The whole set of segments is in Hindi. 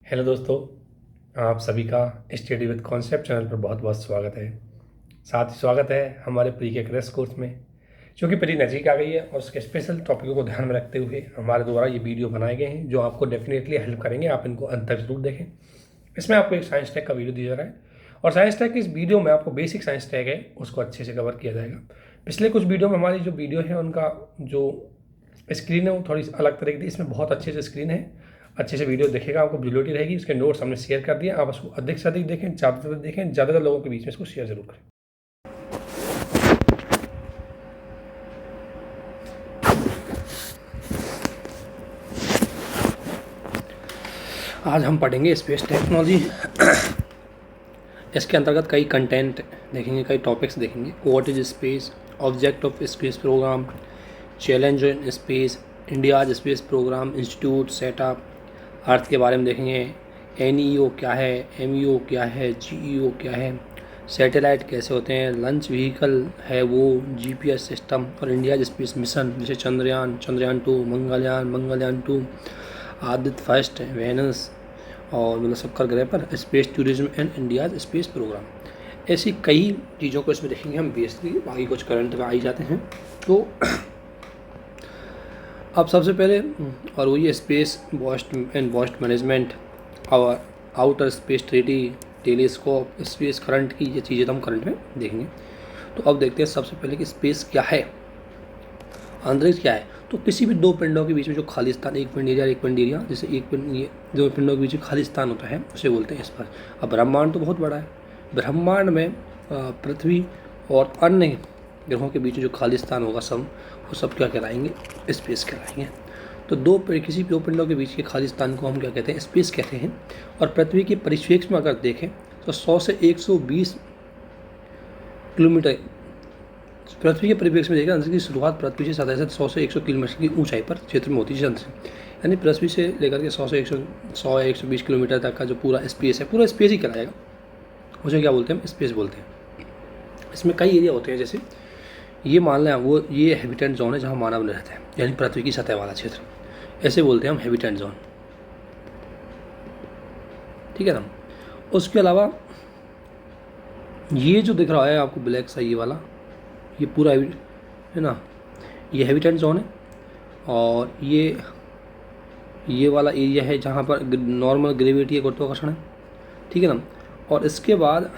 हेलो दोस्तों, आप सभी का स्टडी विद कॉन्सेप्ट चैनल पर बहुत बहुत स्वागत है। साथ ही स्वागत है हमारे प्री के क्रैश कोर्स में। क्योंकि प्री नज़दीक आ गई है और उसके स्पेशल टॉपिकों को ध्यान में रखते हुए हमारे द्वारा ये वीडियो बनाए गए हैं जो आपको डेफिनेटली हेल्प करेंगे। आप इनको अंत तक जरूर देखें। इसमें आपको एक साइंस टैग का वीडियो दिया जा रहा है और साइंस टैग की इस वीडियो में आपको बेसिक साइंस टैग है उसको अच्छे से कवर किया जाएगा। पिछले कुछ वीडियो में हमारी जो वीडियो है उनका जो स्क्रीन है वो थोड़ी अलग तरीके की, इसमें बहुत अच्छे से स्क्रीन है, अच्छे से वीडियो देखेगा, आपको विजिबिलिटी रहेगी। उसके नोट्स हमने शेयर कर दिए, आप उसको अधिक से अधिक देखें, ज़्यादातर देखें, ज़्यादातर लोगों के बीच में इसको शेयर जरूर करें। आज हम पढ़ेंगे स्पेस टेक्नोलॉजी। इसके अंतर्गत कई कंटेंट देखेंगे, कई टॉपिक्स देखेंगे। What is space, object of space program, challenge in space, India's space program institute setup, earth के बारे में देखेंगे। NEO क्या है, MEO क्या है, GEO क्या है, सैटेलाइट कैसे होते हैं, लंच व्हीकल है वो, GPS सिस्टम और इंडिया स्पेस मिशन जैसे चंद्रयान, चंद्रयान 2, मंगलयान 2, आदित्य फर्स्ट, वेनस और मतलब शुक्र ग्रह पर space tourism and India space program. ऐसी कई चीज़ों को इसमें देखेंगे हम बेसिकली। बाकी कुछ करंट में आ ही जाते हैं। तो अब सबसे पहले और वही स्पेस बॉस्ट एंड बॉस्ट मैनेजमेंट और outer space treaty, telescope, space current की ये चीज़ें तो हम करंट में देखेंगे। तो अब देखते हैं सबसे पहले कि स्पेस क्या है, अंतरिक्ष क्या है। तो किसी भी दो पिंडों के बीच में जो खाली स्थान, एक पिंड एरिया एक पिंड एरिया, जैसे एक पिंड, ये दो पिंडों के बीच में खाली स्थान होता है उसे बोलते हैं स्पेस। अब ब्रह्मांड तो बहुत बड़ा है। ब्रह्मांड में पृथ्वी और अन्य ग्रहों के बीच में जो खाली स्थान होगा सब, वो सब क्या कहलाएंगे, स्पेस कहलाएंगे। तो किसी दो पिंडों के बीच के खाली स्थान को हम क्या कहते हैं, स्पेस कहते हैं। और पृथ्वी के परिप्रेक्ष्य में अगर देखें तो 100 से 120 किलोमीटर, पृथ्वी के परिप्रेक्ष्य में देखें अंतरिक्ष की शुरुआत पृथ्वी से 100 से 100 किलोमीटर की ऊंचाई पर क्षेत्र में होती है अंतरिक्ष। यानी पृथ्वी से लेकर के 100 से 100 या 120 किलोमीटर तक का जो पूरा स्पेस है, पूरा स्पेस ही कहलाएगा। उसे क्या बोलते हैं, हम स्पेस बोलते हैं। इसमें कई एरिया होते हैं, जैसे ये मान लें ये हैबिटेंट जोन है जहाँ मानव रहते हैं, यानी पृथ्वी की सतह वाला क्षेत्र, ऐसे बोलते हैं हम हैबिटेंट जोन। ठीक है ना। उसके अलावा ये जो दिख रहा है आपको ब्लैक सा, ये वाला, ये पूरा है ना, ये हैबिटेंट जोन है। और ये वाला एरिया है जहाँ पर नॉर्मल ग्रेविटी, गुरुत्वाकर्षण है। ठीक है ना। और इसके बाद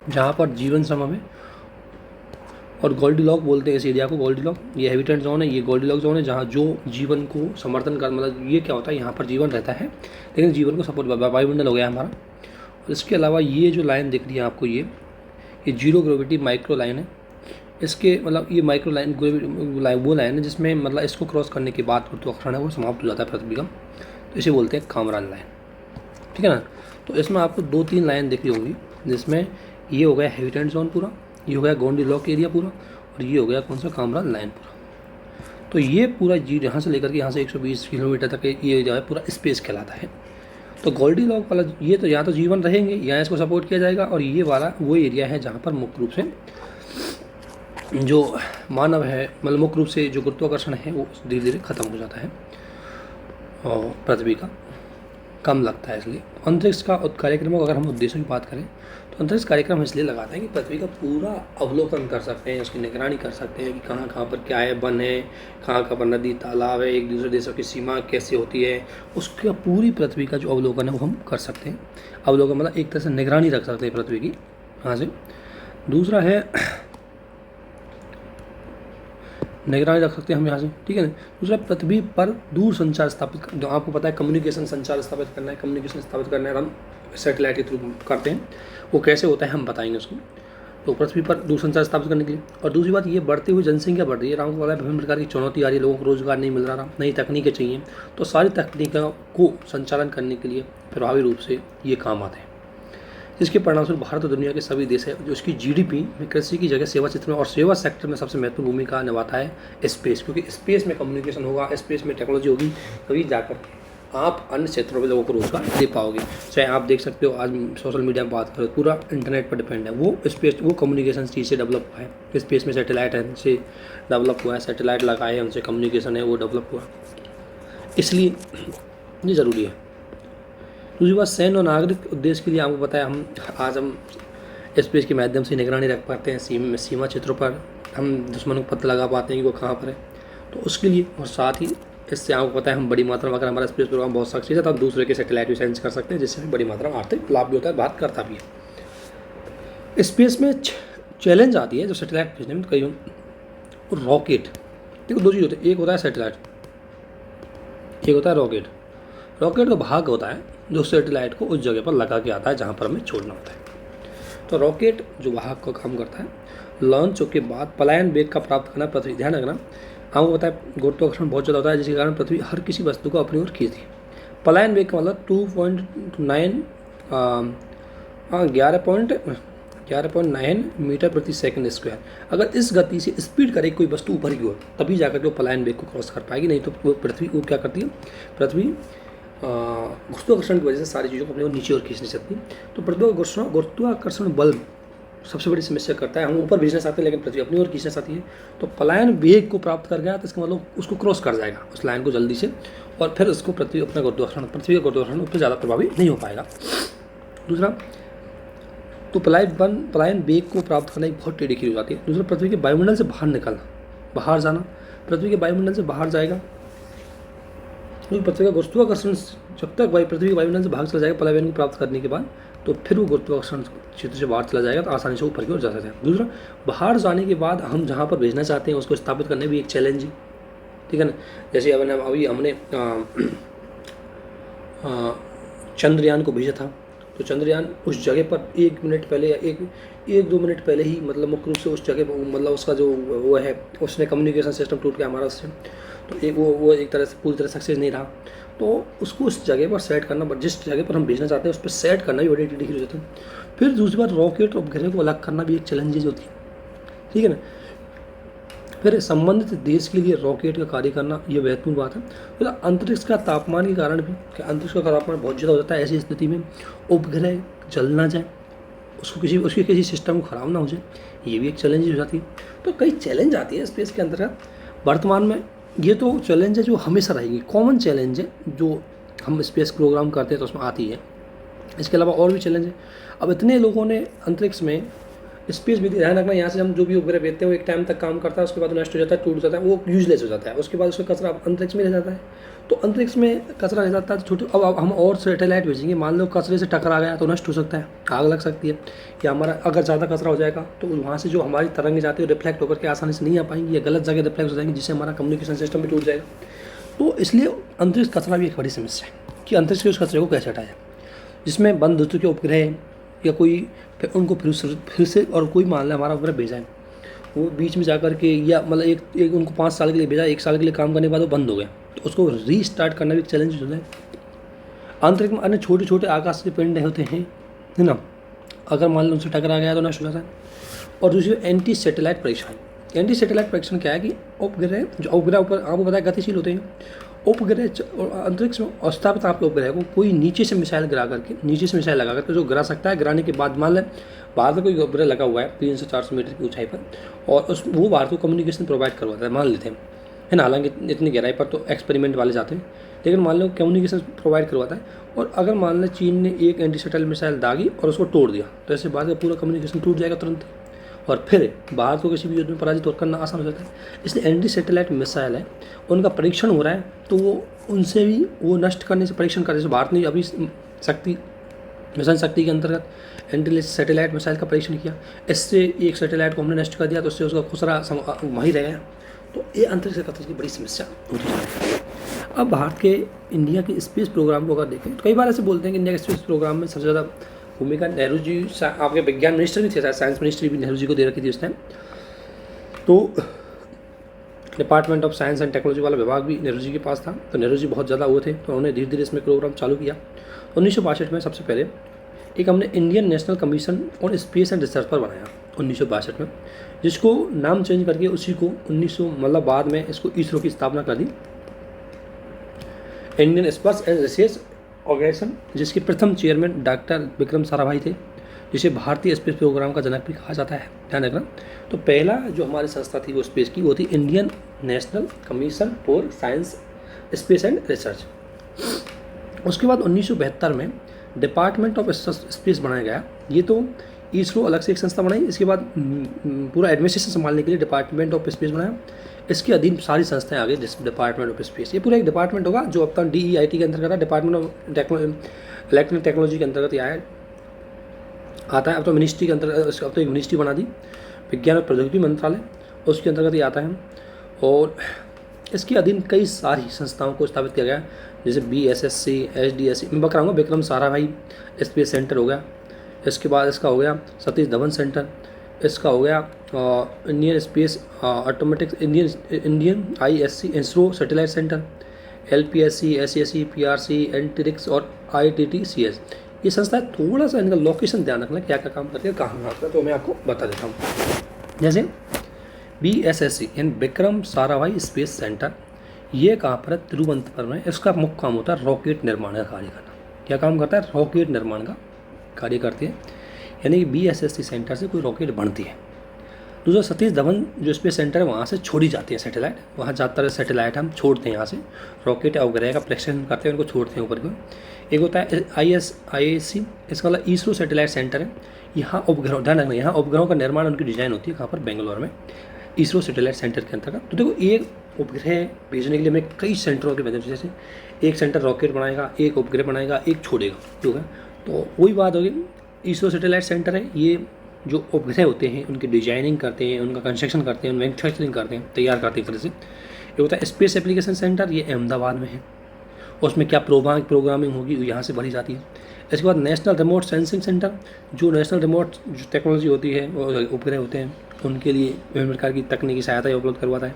जहाँ पर जीवन संभव है, और गोल्डीलॉक बोलते हैं इस एरिया को, गोल्डीलॉक। ये हैबिटेंट जोन है, ये गोल्डीलॉक जोन है जहाँ जो जीवन को समर्थन कर, मतलब ये क्या होता है, यहाँ पर जीवन रहता है लेकिन जीवन को सपोर्ट, वायुमंडल हो गया हमारा। और इसके अलावा ये जो लाइन दिख रही है आपको, ये जीरो ग्रेविटी माइक्रो लाइन है। इसके मतलब ये माइक्रो लाइन वो लाइन है जिसमें मतलब इसको क्रॉस करने के बाद गुरुत्वाकर्षण है वो समाप्त हो जाता है पृथ्वी का, तो इसे बोलते हैं कामरान लाइन। ठीक है ना। तो इसमें आपको 2-3 लाइन दिख रही होंगी, जिसमें ये हो गया हैबिटेंट जोन पूरा, ये हो गया गोल्डीलॉक एरिया पूरा, और ये हो गया कौन सा, कामरान लाइन पूरा। तो ये पूरा यहाँ से लेकर के यहाँ से 120 किलोमीटर तक ये जो है पूरा स्पेस कहलाता है। तो गोल्डीलॉक वाला ये तो यहाँ तो जीवन रहेंगे, यहाँ इसको सपोर्ट किया जाएगा, और ये वाला वो एरिया है जहाँ पर मुख्य रूप से जो मानव है, मतलब मुख्य रूप से जो गुरुत्वाकर्षण है वो धीरे धीरे खत्म हो जाता है और पृथ्वी का कम लगता है। इसलिए अंतरिक्ष का कार्यक्रमों का अगर हम उद्देश्यों की बात करें तो अंतरिक्ष कार्यक्रम इसलिए लगाते हैं कि पृथ्वी का पूरा अवलोकन कर सकते हैं, उसकी निगरानी कर सकते हैं कि कहाँ कहाँ पर क्या है, वन है, कहाँ कहाँ पर नदी तालाब है, एक दूसरे देशों की सीमा कैसे होती है, उसका पूरी पृथ्वी का जो अवलोकन है वो हम कर सकते हैं। अवलोकन मतलब एक तरह से निगरानी रख सकते हैं पृथ्वी की, यहाँ से। दूसरा है निगरानी रख सकते हैं हम यहाँ से। ठीक है ना। दूसरा, पृथ्वी पर दूर संचार स्थापित, जो आपको पता है कम्युनिकेशन, संचार स्थापित करना है, कम्युनिकेशन स्थापित करना है, हम सैटेलाइट के थ्रू करते हैं। वो कैसे होता है हम बताएंगे उसको। तो पृथ्वी पर दूर संचार स्थापित करने के लिए। और दूसरी बात, ये बढ़ती हुई जनसंख्या बढ़ रही है, आपको पता है विभिन्न प्रकार की चुनौती आ रही है, लोगों को रोजगार नहीं मिल रहा, नई तकनीकें चाहिए। तो सारी तकनीकों को संचालन करने के लिए प्रभावी रूप से ये काम आते हैं, जिसके परिणामस्वरूप भारत और दुनिया के सभी देश है जो उसकी GDP में कृषि की जगह सेवा क्षेत्र में और सेवा सेक्टर में सबसे महत्वपूर्ण भूमिका निभाता है स्पेस। क्योंकि स्पेस में कम्युनिकेशन होगा, स्पेस में टेक्नोलॉजी होगी, तभी जाकर आप अन्य क्षेत्रों में लोगों को रोजगार दे पाओगे। चाहे आप देख सकते हो आज सोशल मीडिया में बात करो, पूरा इंटरनेट पर डिपेंड है, वो स्पेस, वो कम्युनिकेशन चीज़ से डेवलप हुआ है। स्पेस में सैटेलाइट है, उनसे डेवलप हुआ है, सैटेलाइट लगाए हैं, उनसे कम्युनिकेशन है वो डेवलप हुआ, इसलिए ये ज़रूरी है। दूसरी बात, सैन्य और नागरिक उद्देश्य के लिए आपको पता है हम स्पेस के माध्यम से निगरानी रख पाते हैं, सीमा क्षेत्रों पर हम दुश्मनों को पता लगा पाते हैं कि वो कहाँ पर है, तो उसके लिए। और साथ ही इससे आपको पता है हम बड़ी मात्रा में, अगर हमारा स्पेस प्रोग्राम बहुत सक्सेस है तो हम दूसरे के सैटेलाइट भी सेंस कर सकते हैं, जिससे हमें बड़ी मात्रा में आर्थिक लाभ भी होता है, बात करता भी है। स्पेस में चैलेंज आती है जो सैटेलाइट भेजने में, कई रॉकेट। देखो दो चीज़ होती है, एक होता है सैटेलाइट, एक होता है रॉकेट। रॉकेट का भाग होता है जो सैटेलाइट को उस जगह पर लगा के आता है जहाँ पर हमें छोड़ना होता है। तो रॉकेट जो भाग का काम करता है, लॉन्च के बाद पलायन वेग का प्राप्त करना पृथ्वी। ध्यान रखना, आपको पता है गुरुत्वाकर्षण बहुत ज़्यादा होता है, जिसके कारण पृथ्वी हर किसी वस्तु को अपनी ओर खींचती है। पलायन वेग का मतलब 11.9 मीटर प्रति सेकंड स्क्वायर। अगर इस गति से स्पीड करे कोई वस्तु ऊपर की ओर, तभी जाकर के वो पलायन वेग को क्रॉस कर पाएगी, नहीं तो वो पृथ्वी वो क्या करती है, पृथ्वी गुरुत्वाकर्षण की वजह से सारी चीज़ों को अपने नीचे ओर खींचनी सकती है। तो गुरुत्वाकर्षण बल सबसे बड़ी समस्या करता है, हम ऊपर भेजना चाहते हैं लेकिन पृथ्वी अपनी ओर खींचना चाहती है। तो पलायन वेग को प्राप्त कर गया तो इसका मतलब उसको क्रॉस कर जाएगा उस लाइन को जल्दी से, और फिर उसको पृथ्वी का गुरुत्वाकर्षण उस पर ज़्यादा प्रभावी नहीं हो पाएगा। दूसरा, तो पलायन वेग को प्राप्त करना एक बहुत टेढ़ी खीर हो जाती है। दूसरा, पृथ्वी के वायुमंडल से बाहर निकलना, बाहर जाना। पृथ्वी के वायुमंडल से बाहर जाएगा क्योंकि पृथ्वी का गुरुत्वाकर्षण जब तक पृथ्वी के वायुमंडल से बाहर चला जाएगा पलायन को प्राप्त करने के बाद, तो फिर वो गुरुत्वाकर्षण क्षेत्र से बाहर चला जाएगा तो आसानी से ऊपर की ओर जा सकता है। दूसरा, बाहर जाने के बाद हम जहाँ पर भेजना चाहते हैं उसको स्थापित करने भी एक चैलेंज है, ठीक है ना। जैसे अभी हमने चंद्रयान को भेजा था, तो चंद्रयान उस जगह पर 1 मिनट पहले या 1-2 मिनट पहले ही, मतलब मुख्य रूप से उस जगह पर, मतलब उसका जो वो है, उसने कम्युनिकेशन सिस्टम टूट गया हमारा उससे, तो वो एक तरह से पूरी तरह सक्सेस नहीं रहा। तो उसको उस जगह पर सेट करना, जिस जगह पर हम भेजना चाहते हैं उस पर सेट करना भी बड़ी टेढ़ी हो जाती है। फिर दूसरी बात, रॉकेट और उपग्रह को अलग करना भी एक चैलेंजेज होती है, ठीक है ना। फिर संबंधित देश के लिए रॉकेट का कार्य करना ये महत्वपूर्ण बात है। तो अंतरिक्ष का तापमान के कारण भी, अंतरिक्ष का तापमान बहुत ज़्यादा हो जाता है, ऐसी स्थिति में उपग्रह जल ना जाए, उसके किसी सिस्टम को ख़राब ना हो जाए, ये भी एक चैलेंज हो जाती है। तो कई चैलेंज आती है स्पेस के अंतर्गत वर्तमान में। ये तो चैलेंज है जो हमेशा रहेगी, कॉमन चैलेंज है जो हम स्पेस प्रोग्राम करते हैं तो उसमें आती है। इसके अलावा और भी चैलेंज है। अब इतने लोगों ने अंतरिक्ष में स्पेस भी ध्यान रखना, यहाँ से हम जो भी उपग्रह भेजते हैं वो एक टाइम तक काम करता है, उसके बाद नष्ट हो जाता है, टूट जाता है, वो यूजलेस हो जाता है, उसके बाद उसका कचरा अंतरिक्ष में रह जाता है। तो अंतरिक्ष में कचरा रह जाता है तो छोटे, अब हम और सैटेलाइट भेजेंगे, मान लो कचरे से टकरा गया तो नष्ट हो सकता है, आग लग सकती है, या हमारा अगर ज़्यादा कचरा हो जाएगा तो वहाँ से जो हमारी तरंगें जाती है रिफ्लेक्ट होकर के आसानी से नहीं आ पाएंगी, या गलत जगह रिफ्लेक्ट हो जाएंगी, जिससे हमारा कम्युनिकेशन सिस्टम भी टूट जाएगा। तो इसलिए अंतरिक्ष कचरा भी एक बड़ी समस्या है कि अंतरिक्ष के उस कचरे को कैसे हटाया, जिसमें बंद हो चुके उपग्रह या कोई, फिर उनको फिर से और कोई मान लें हमारा उपग्रह भेजा है, वो बीच में जाकर के, या मतलब एक उनको 5 साल के लिए भेजा, 1 साल के लिए काम करने के बाद वो बंद हो गए, तो उसको रीस्टार्ट करना भी एक चैलेंज होता है। अंतरिक्ष में अन्य छोटे छोटे आकाश के पिंड होते हैं, है ना, अगर मान लो उनसे टकरा गया तो नष्ट हो जाता है। और दूसरी एंटी सैटेलाइट परीक्षण। एंटी सैटेलाइट परीक्षण क्या है कि उपग्रह ऊपर आपको पता है गतिशील होते हैं, उपग्रह अंतरिक्ष में अस्थापित आपके उपग्रह को कोई नीचे से मिसाइल गिरा करके, नीचे से मिसाइल लगा करके जो गिरा सकता है, गिराने के बाद मान लें भारत में कोई उपग्रह लगा हुआ है 300 से 400 मीटर की ऊंचाई पर, और वो भारत को कम्युनिकेशन प्रोवाइड करवाता है, मान लेते हैं, है ना, हालांकि इतनी गहराई पर तो एक्सपेरिमेंट वाले जाते हैं, लेकिन मान लो कम्युनिकेशन प्रोवाइड करवाता है। और अगर मान लें चीन ने एक एंटी सैटेलाइट मिसाइल दागी और उसको तोड़ दिया, तो ऐसे भारत का पूरा कम्युनिकेशन टूट जाएगा तुरंत, और फिर भारत को किसी भी युद्ध में पराजित करना आसान हो जाता है। इसलिए एंटी सैटेलाइट मिसाइल है, उनका परीक्षण हो रहा है, तो वो उनसे भी वो नष्ट करने से परीक्षण कर, जैसे भारत ने अभी मिशन शक्ति के अंतर्गत एंटी सैटेलाइट मिसाइल का परीक्षण किया, इससे एक सैटेलाइट को हमने नष्ट कर दिया, तो उससे उसका खुसरा वहीं रह गया। तो ये अंतरिक्ष खतरे की बड़ी समस्या होती है। अब भारत के इंडिया के स्पेस प्रोग्राम को अगर देखें तो कई बार ऐसे बोलते हैं कि इंडिया के स्पेस प्रोग्राम में सबसे ज़्यादा भूमिका नेहरू जी, आपके विज्ञान मिनिस्टर भी थे, साइंस मिनिस्ट्री भी नेहरू जी को दे रखी थी उस टाइम, तो department of science and technology वाला विभाग भी नेहरू जी के पास था, तो नेहरू जी बहुत ज़्यादा हुए थे, तो उन्होंने धीरे धीरे इसमें प्रोग्राम चालू किया। 1962 में सबसे पहले एक हमने Indian national commission on space and research पर बनाया 1962 में, जिसको नाम चेंज करके उसी को 1900 मतलब बाद में इसको इसरो की स्थापना कर दी, Indian space and research organisation, जिसके प्रथम चेयरमैन डॉक्टर विक्रम साराभाई थे, जिसे भारतीय स्पेस प्रोग्राम का जनक भी कहा जाता है, ध्यान रखना। तो पहला जो हमारी संस्था थी वो स्पेस की, वो थी Indian national commission for science space and research. उसके बाद 1972 में डिपार्टमेंट ऑफ स्पेस बनाया गया। ये तो इसरो अलग से एक संस्था बनाई, इसके बाद पूरा एडमिनिस्ट्रेशन संभालने के लिए डिपार्टमेंट ऑफ स्पेस बनाया। इसके अधीन सारी संस्थाएं आ गई डिपार्टमेंट ऑफ स्पेस। ये पूरा एक डिपार्टमेंट होगा जो अब तक DEIT के अंतर्गत है, डिपार्टमेंट ऑफ इलेक्ट्रॉनिक टेक्नोलॉजी के अंतर्गत आता है। अब तो मिनिस्ट्री के अंतर्गत, अब तो एक मिनिस्ट्री बना दी, विज्ञान और प्रौद्योगिकी मंत्रालय, उसके अंतर्गत ये आता है। और इसके अधीन कई सारी संस्थाओं को स्थापित किया गया, जैसे BSSC, SDSC, मैं बता रहा हूँ, विक्रम साराभाई स्पेस सेंटर हो गया। इसके बाद इसका हो गया सतीश धवन सेंटर, इसका हो गया Indian space automatic Indian ISC ISRO satellite centre, LPSC, SAC, PRC, एंटीरिक्स और ITTCS। ये संस्था थोड़ा सा इनका लोकेशन ध्यान रखना, क्या क्या काम करती है, कहाँ करता है, तो मैं आपको बता देता हूँ। जैसे BSSC यानी विक्रम साराभाई स्पेस सेंटर, ये कहाँ पर है, तिरुवनंतपुरम में। इसका मुख्य काम होता है रॉकेट निर्माण का कार्य करना। क्या काम करता है, रॉकेट निर्माण का कार्य करती है, यानी कि BSSC सेंटर से कोई रॉकेट बनती है। दूसरा सतीश धवन जो स्पेस सेंटर है, वहाँ से छोड़ी जाती है सैटेलाइट, वहाँ ज़्यादातर सैटेलाइट हम छोड़ते हैं, यहाँ से रॉकेट उपग्रह का परीक्षण करते हैं, उनको छोड़ते हैं ऊपर को। एक होता है IAC, इसका मतलब इसरो सैटेलाइट सेंटर है। यहाँ उपग्रह, ध्यान रखना, यहाँ उपग्रहों का निर्माण, उनकी डिजाइन होती है कहाँ पर, बेंगलोर में, इसरो सैटेलाइट सेंटर के अंतर्गत। तो देखो, एक उपग्रह भेजने के लिए हमें कई सेंटरों के माध्यम से, जैसे एक सेंटर रॉकेट बनाएगा, एक उपग्रह बनाएगा, एक छोड़ेगा, ठीक है। तो वही बात होगी, इसरो सैटेलाइट सेंटर है, ये जो उपग्रह होते हैं उनकी डिजाइनिंग करते हैं, उनका कंस्ट्रक्शन करते हैं, मैन्युफैक्चरिंग करते हैं, तैयार करते हैं एक तरह से। ये होता है स्पेस एप्लीकेशन सेंटर, ये अहमदाबाद में है, उसमें क्या प्रोग्रामिंग होगी यहाँ से भरी जाती है। इसके बाद नेशनल रिमोट सेंसिंग सेंटर, जो नेशनल रिमोट जो टेक्नोलॉजी होती है, वो उपग्रह होते हैं, उनके लिए विभिन्न प्रकार की तकनीकी सहायता उपलब्ध करवाता है,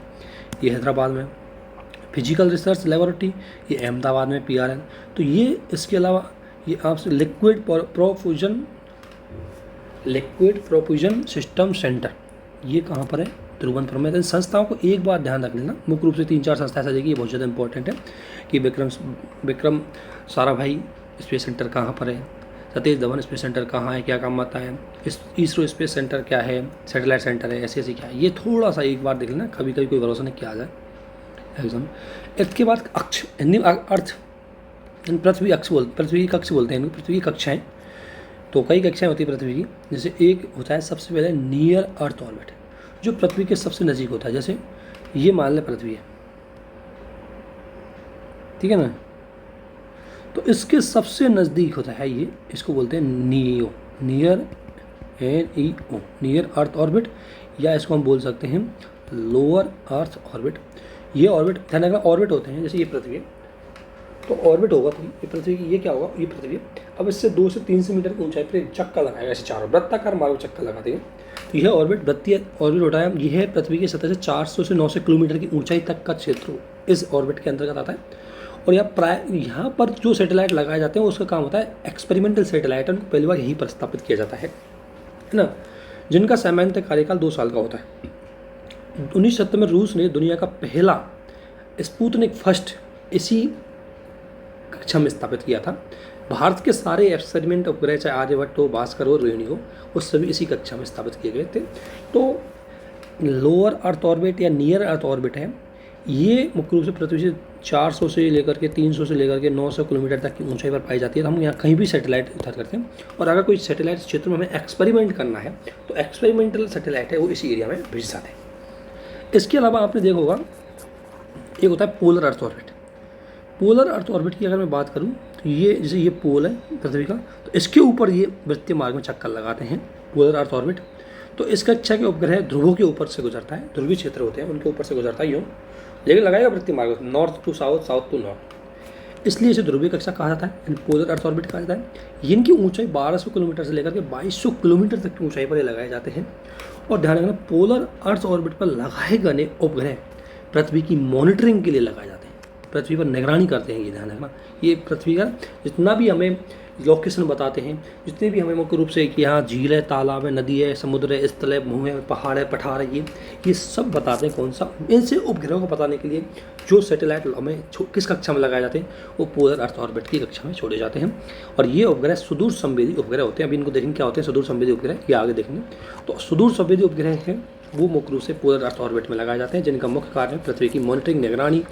ये हैदराबाद में। फिजिकल रिसर्च लेबोरेटरी, ये अहमदाबाद में, PRN। तो ये इसके अलावा ये आपसे लिक्विड प्रोफ्यूजन सिस्टम सेंटर, ये कहाँ पर है, तिरुवनंतपुरम में। तो इन संस्थाओं को एक बार ध्यान रख लेना, मुख्य रूप से 3-4 संस्थाएं ऐसा देखिए, ये बहुत ज़्यादा इंपॉर्टेंट है कि विक्रम साराभाई स्पेस सेंटर कहाँ पर है, सतीश धवन स्पेस सेंटर कहाँ है, क्या काम आता है, इसरो स्पेस सेंटर क्या है, सैटेलाइट सेंटर है, SAC क्या है, ये थोड़ा सा एक बार देख लेना, कभी कभी कोई भरोसा नहीं किया जाए एग्जाम। इसके बाद अक्ष, हिंदी अर्थ, पृथ्वी की कक्ष बोलते हैं, पृथ्वी की कक्षाएँ। तो कई कक्षाएँ होती है पृथ्वी की, जैसे एक होता है सबसे पहले नियर अर्थ ऑर्बिट, जो पृथ्वी के सबसे नज़दीक होता है। जैसे ये मान लें पृथ्वी है, ठीक है ना, तो इसके सबसे नज़दीक होता है ये, इसको बोलते हैं near NEO, near earth orbit, या इसको हम बोल सकते हैं लोअर अर्थ ऑर्बिट। ये ऑर्बिट, ध्यान रखना, ऑर्बिट होते हैं, जैसे ये पृथ्वी है, तो ऑर्बिट होगा, तो ये पृथ्वी की, ये क्या होगा, ये पृथ्वी है। अब इससे 2 से 3 मीटर की ऊंचाई पर एक चक्का लगाएगा, ऐसे चारों वृत्ताकार मार्ग चक्का लगाते हैं। तो यह ऑर्बिट वृत्तीय ऑर्बिट होता है, यह पृथ्वी की सतह से 400 से 900 किलोमीटर की ऊंचाई तक का क्षेत्र इस ऑर्बिट के अंतर्गत आता है। और यहाँ पर जो सैटेलाइट लगाए जाते हैं उसका काम होता है एक्सपेरिमेंटल सैटेलाइट, उनको पहली बार यही प्रस्तापित किया जाता है ना, जिनका सामान्य कार्यकाल 2 साल का होता है। 1970 में रूस ने दुनिया का पहला स्पुतनिक फर्स्ट इसी कक्षा में स्थापित किया था। भारत के सारे एक्सपेरिमेंट उपग्रह, चाहे आर्यभट्ट हो, भास्कर हो, रोहिणी हो, वो सभी इसी कक्षा में स्थापित किए गए थे। तो लोअर अर्थ ऑर्बिट या नियर अर्थ ऑर्बिट है, ये मुख्य रूप से पृथ्वी से 400 से लेकर के 300 से लेकर के 900 किलोमीटर तक की ऊंचाई पर पाई जाती है। तो हम यहाँ कहीं भी सैटेलाइट उतार करते हैं, और अगर कोई सैटेलाइट क्षेत्र में हमें एक्सपेरिमेंट करना है तो एक्सपेरिमेंटल सैटेलाइट है वो इसी एरिया में भेज जाते हैं। इसके अलावा आपने देखा होगा एक होता है polar earth orbit. Polar earth orbit की अगर मैं बात करूं तो ये, जैसे ये पोल है पृथ्वी का, तो इसके ऊपर ये वृत्तीय मार्ग में चक्कर लगाते हैं, पोलर अर्थ ऑर्बिट। तो इस कक्षा के उपग्रह ध्रुवों के ऊपर से गुजरता है, ध्रुवीय क्षेत्र होते हैं उनके ऊपर से गुजरता है यूँ, लेकिन लगाएगा वृत्तीय मार्ग, north to south, south to north, इसलिए इसे ध्रुवीय कक्षा कहा जाता है, पोलर अर्थ ऑर्बिट कहा जाता है। इनकी ऊंचाई 1200 किलोमीटर से लेकर के 2200 किलोमीटर तक की ऊंचाई पर ये लगाए जाते हैं। और ध्यान रखना, पोलर अर्थ ऑर्बिट पर लगाए गए उपग्रह पृथ्वी की मॉनिटरिंग के लिए लगाए जाते हैं, पृथ्वी पर निगरानी करते हैं। ये ध्यान रखना, ये पृथ्वी का जितना भी हमें लोकेशन बताते हैं, जितने भी हमें मुख्य रूप से कि यहाँ झील है, तालाब है, नदी है, समुद्र है, स्थल है, भूमि है, पहाड़ है, पठार है, ये सब बताते हैं। कौन सा, इनसे उपग्रहों को बताने के लिए जो सैटेलाइट हमें किस कक्षा में लगाए जाते हैं वो पोलर अर्थ ऑर्बिट की कक्षा में छोड़े जाते हैं। और ये उपग्रह सुदूर संवेदी उपग्रह होते हैं। अभी इनको देखेंगे क्या होते हैं सुदूर संवेदी उपग्रह, ये आगे देखेंगे। तो सुदूर संवेदी उपग्रह हैं वो मुख्य रूप से पोलर अर्थ ऑर्बिट में लगाए जाते हैं, जिनका मुख्य कार्य है पृथ्वी की मॉनिटरिंग, निगरानी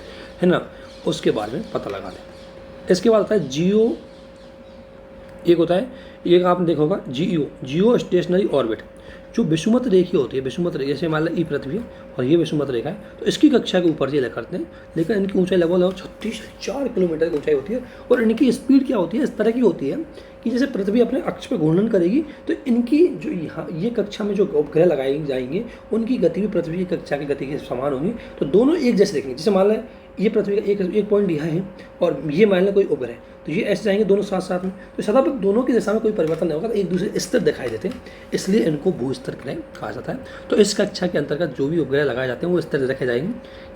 है ना, उसके बारे में पता लगाते हैं। इसके बाद होता है जियो, एक होता है, एक आपने देखा होगा जियो स्टेशनरी ऑर्बिट, जो विषुमत रेखी होती है, विषुमत रेखा, जैसे मान लो ई पृथ्वी है और ये विषुमत रेखा है, तो इसकी कक्षा के ऊपर ये करते हैं, लेकिन इनकी ऊंचाई लगभग 36,000 किलोमीटर की ऊंचाई होती है। और इनकी स्पीड क्या होती है, इस तरह की होती है कि जैसे पृथ्वी अपने अक्ष पर घूर्णन करेगी तो इनकी जो यहाँ ये कक्षा में जो उपग्रह लगाए जाएंगे उनकी गति भी पृथ्वी की कक्षा की गति के समान होगी, तो दोनों एक जैसे देखेंगे। जैसे मान लें ये पृथ्वी का एक पॉइंट यहाँ है और ये मान लें कोई उपग्रह, तो ये ऐसे जाएंगे दोनों साथ साथ में, तो सदा पर दोनों की दिशा में कोई परिवर्तन नहीं होगा, तो एक दूसरे स्थिर दिखाई देते हैं, इसलिए इनको भू-स्थिर ग्रह कहा जाता है। तो इस कक्षा के अंतर्गत जो भी उपग्रह लगाए जाते हैं वो स्थिर रखे जाएंगे,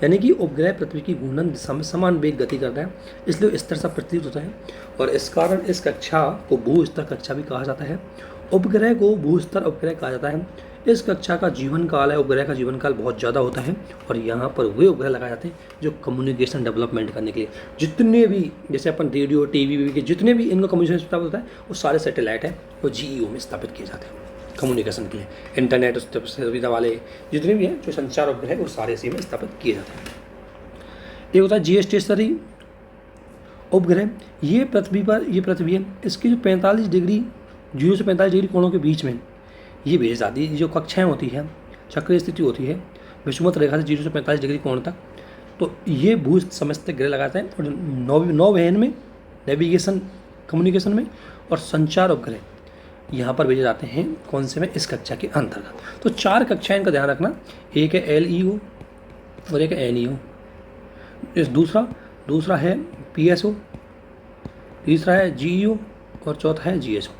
यानी कि उपग्रह पृथ्वी की घूर्णन दिशा में समान वेग गति करता है, इसलिए स्थिर सा प्रतीत होता है, और इस कारण इस कक्षा को भू-स्थिर कक्षा भी कहा जाता है। उपग्रह को भू-स्थिर उपग्रह कहा जाता है। इस कक्षा का जीवन काल है, उपग्रह का जीवन काल बहुत ज़्यादा होता है, और यहाँ पर वे उपग्रह लगाए जाते हैं जो कम्युनिकेशन डेवलपमेंट करने के लिए, जितने भी जैसे अपन रेडियो टीवी के जितने भी इनका कम्युनिकेशन स्थापित होता है वो सारे सैटेलाइट है वो जीईओ में स्थापित किए जाते हैं कम्युनिकेशन के लिए। इंटरनेट सुविधा वाले जितने भी हैं जो संचार उपग्रह वो सारे इसी में स्थापित किए जाते हैं। एक होता है जियो स्टेशनरी उपग्रह, ये पृथ्वी है, इसकी जो 45 डिग्री 0 से 45 डिग्री कोणों के बीच में ये भेज जाती है, जो कक्षाएं होती है, चक्रीय स्थिति होती है विषुमत रेखा से 0 से 45 डिग्री कोण तक, तो ये भू समस्त ग्रह लगाते हैं। और नौवहन में, नेविगेशन कम्युनिकेशन में और संचार उपग्रह यहाँ पर भेजे जाते हैं, कौन से में, इस कक्षा के अंतर्गत। तो 4 कक्षाएं इनका ध्यान रखना, एक है LEO और एक है NEO, दूसरा है PSO, तीसरा है GEO और चौथा है GSO।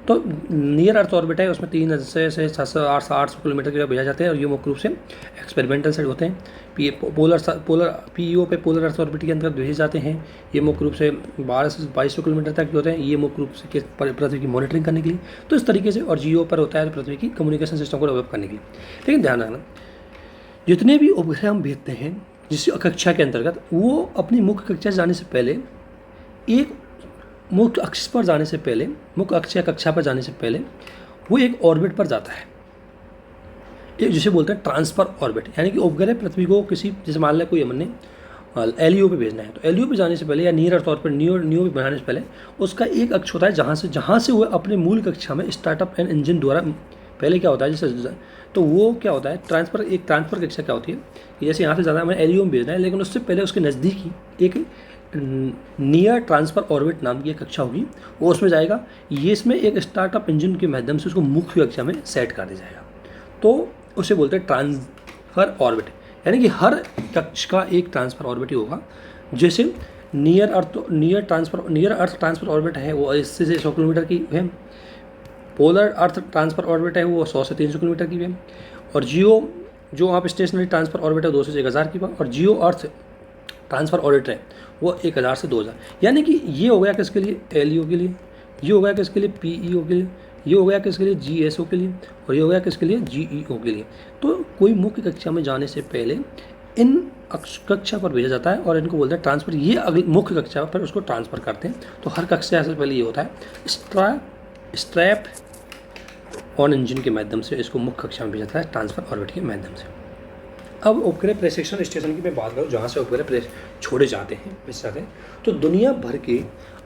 तो नियर अर्थ ऑर्बिट है, उसमें 3 से 600-800 किलोमीटर के भेजा जाते हैं, और ये मुख्य रूप से एक्सपेरिमेंटल सेट होते हैं। पोलर PEO पे पोलर अर्थ ऑर्बिट के अंतर्गत भेजे जाते हैं, ये मुख्य रूप से 1200 से 2200 किलोमीटर तक होते हैं, ये मुख्य रूप से पृथ्वी की मॉनिटरिंग करने के लिए, तो इस तरीके से। और GEO पर होता है पृथ्वी की कम्युनिकेशन सिस्टम को डेवलप करने के लिए। लेकिन ध्यान रखना, जितने भी उपग्रह हम भेजते हैं जिस कक्षा के अंतर्गत, वो अपनी मुख्य कक्षा से जाने से पहले, एक मुख्य अक्ष पर जाने से पहले, मुख्य अक्ष या कक्षा पर जाने से पहले वो एक ऑर्बिट पर जाता है, एक जिसे बोलते हैं ट्रांसफर ऑर्बिट, यानी कि उपग्रह पृथ्वी को किसी, जैसे मान लें कोई हमने LEO पे भेजना है, तो LEO पे जाने से पहले या नियर अर्थ ऑर्बिट नियो पे बनाने से पहले उसका एक अक्ष होता है जहाँ से वो अपने मूल कक्षा में स्टार्टअप एंड इंजन द्वारा, पहले क्या होता है जैसे, तो वो क्या होता है ट्रांसफर कक्षा क्या होती है, जैसे यहाँ से ज़्यादा हमें LEO में भेजना है, लेकिन उससे पहले उसके नज़दीक ही एक नियर ट्रांसफर ऑर्बिट नाम की एक कक्षा होगी, वो उसमें जाएगा, ये इसमें एक स्टार्टअप इंजन के माध्यम से उसको मुख्य कक्षा में सेट कर दिया जाएगा, तो उसे बोलते हैं ट्रांसफर ऑर्बिट। यानी कि हर कक्ष का एक ट्रांसफर ऑर्बिट ही होगा। जैसे नियर अर्थ ट्रांसफर ऑर्बिट है वो 80 से 100 किलोमीटर की है, पोलर अर्थ ट्रांसफर ऑर्बिट है वो 100 से 300 किलोमीटर की है, और जियो जो आप स्टेशनरी ट्रांसफर ऑर्बिट है 200 से 1000 की, और जियो अर्थ ट्रांसफर ऑर्बिट है वो 1000 से 2000। यानी कि ये हो गया किसके लिए, LEO के लिए, ये हो गया किसके लिए, PEO के लिए, ये हो गया किसके लिए, GSO के लिए, और ये हो गया किसके लिए, GEO के लिए। तो कोई मुख्य कक्षा में जाने से पहले इन कक्षा पर भेजा जाता है और इनको बोलते हैं ट्रांसफर। ये अगली मुख्य कक्षा पर उसको ट्रांसफ़र करते हैं। तो हर कक्षा से पहले ये होता है स्ट्रैप ऑन इंजन के माध्यम से इसको मुख्य कक्षा में भेजा जाता है ट्रांसफर ऑर्बिट के माध्यम से। अब उपग्रह प्रशिक्षण स्टेशन की मैं बात करूँ जहाँ से उपग्रह छोड़े जाते हैं, तो दुनिया भर के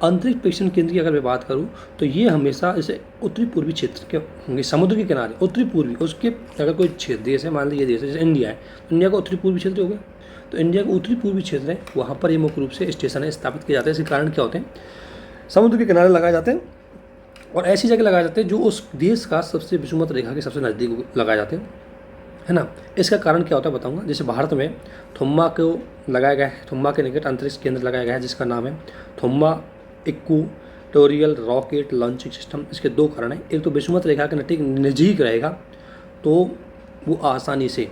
अंतरिक्ष प्रेक्षण केंद्र की अगर मैं बात करूँ तो ये हमेशा जैसे उत्तरी पूर्वी क्षेत्र के होंगे, समुद्र के किनारे उत्तरी पूर्वी, उसके अगर कोई क्षेत्र देश है, मान लीजिए देश है जैसे इंडिया है, तो इंडिया का उत्तरी पूर्वी क्षेत्र हो गया, तो इंडिया का उत्तरी पूर्वी क्षेत्र है, वहाँ पर ये मुख्य रूप से स्टेशन स्थापित किए जाते हैं। इसके कारण क्या होते हैं, समुद्र के किनारे लगाए जाते हैं और ऐसी जगह लगाए जाते हैं जो उस देश का सबसे विषुमत रेखा के सबसे नज़दीक लगाए जाते हैं, है ना। इसका कारण क्या होता है बताऊंगा। जैसे भारत में थुम्बा को लगाया गया है, थुम्बा के निकट अंतरिक्ष केंद्र लगाया गया है जिसका नाम है Thumba equatorial rocket launching system. इसके दो कारण हैं, एक तो विषुमत रेखा के नज़दीक रहेगा तो वो आसानी से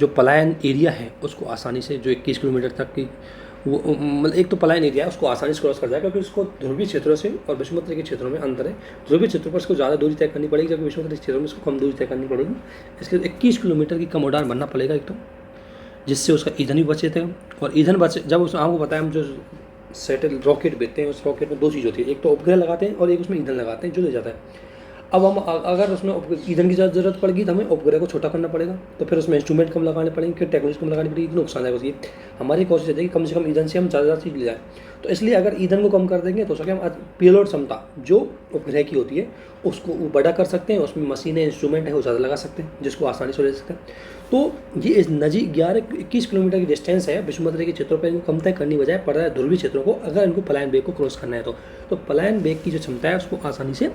जो पलायन एरिया है उसको आसानी से, जो 21 किलोमीटर तक की वो मतलब एक तो पलायन एरिया है उसको आसानी से क्रॉस कर जाएगा, क्योंकि उसको ध्रुवीय क्षेत्रों से और विषुमत रेखा के क्षेत्रों में अंतर है। ध्रुवीय क्षेत्रों पर इसको ज़्यादा दूरी तय करनी पड़ेगी, जबकि विषुमत रेखा के क्षेत्रों में इसको कम दूरी तय करनी पड़ेगी। इसके 21 किलोमीटर की कम उड़ान बनना पड़ेगा एक तो, जिससे उसका ईंधन भी बचे थे। और ईंधन बचे जब उस आपको पता है हम जो सैटेलाइट रॉकेट भेजते हैं उस रॉकेट में दो चीज़ होती है, एक तो उपग्रह लगाते हैं और एक उसमें ईंधन लगाते हैं जो ले जाता है। अब हम अगर उसमें ईंधन की ज़रूरत पड़ेगी तो हमें उपग्रह को छोटा करना पड़ेगा, तो फिर उसमें इंस्ट्रूमेंट कम लगाने पड़ेंगे, फिर टेक्नोलॉजी कम लगानी पड़ेगी, नुकसानदायक होती है। हमारी कोशिश रहती है कि कम से कम ईंधन से हम ज़्यादा चीज़ ले जाएँ। तो इसलिए अगर ईंधन को कम कर देंगे तो सके हम पेलोड क्षमता जो उपग्रह की होती है उसको बड़ा कर सकते हैं, उसमें मशीनें इंस्ट्रूमेंट है वो ज़्यादा लगा सकते हैं, जिसको आसानी से ले सकते हैं। तो ये इस नज़दीक 11-21 किलोमीटर की डिस्टेंस है विषुमध्य के क्षेत्रों पर इनको कम तय करने बजाय पड़ रहा है ध्रुवीय क्षेत्रों को, अगर इनको पलायन वेग को क्रॉस करना है तो पलायन वेग की जो क्षमता है उसको आसानी से